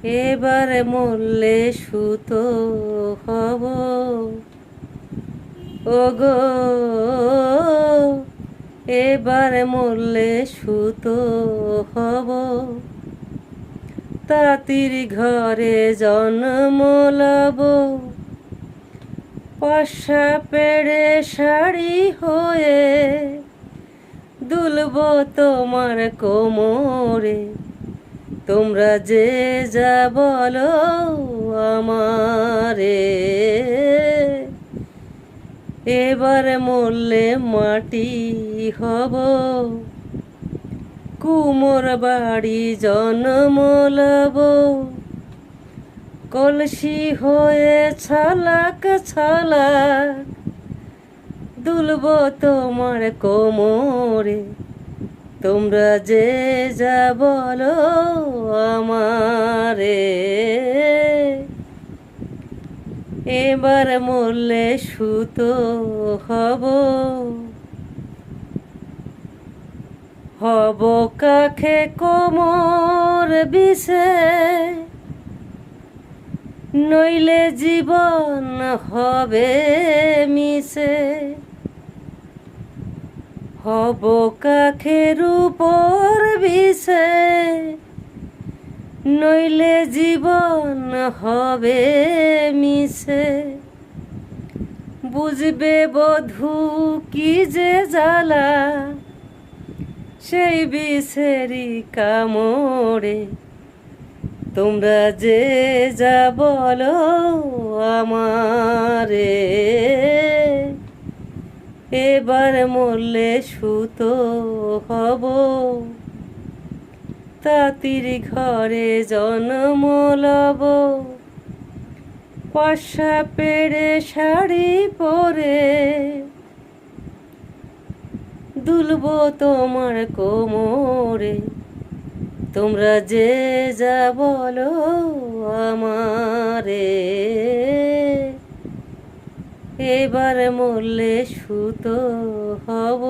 এবারে মরলে সুতো হব ওগো, এবারে মরলে সুতো হব। তাঁতির ঘরে জন্ম লব, পশা পেড়ে শাড়ি হয়ে দুলব তোমার কোমরে। তোমরা যে যা বলো আমারে, এবার মরলে মাটি হব। কুমোর বাড়ি জন্ম লব, কলসি হয়ে ছলাক ছলাক দুলব তোমার কোমরে। তোমরা যে যা বলো আমারে, এবার মরলে সুতো হব। হব কাখে কোমর বিষে, নইলে জীবন হবে মিশে। হব কাখের উপর বিষে, নইলে জীবন হবে মিশে। বুঝবে বধূ কি যে জ্বালা, সেই বিষেরই কামড়ে। তোমরা যে যা বলো আমারে, এবার মরলে সুতো হব। তাঁতির ঘরে জন্ম লব, পশা পেড়ে শাড়ি পরে দুলব তোমার কোমরে। তোমরা যে যা বলো আমারে, এবার মরলে সুতো হব।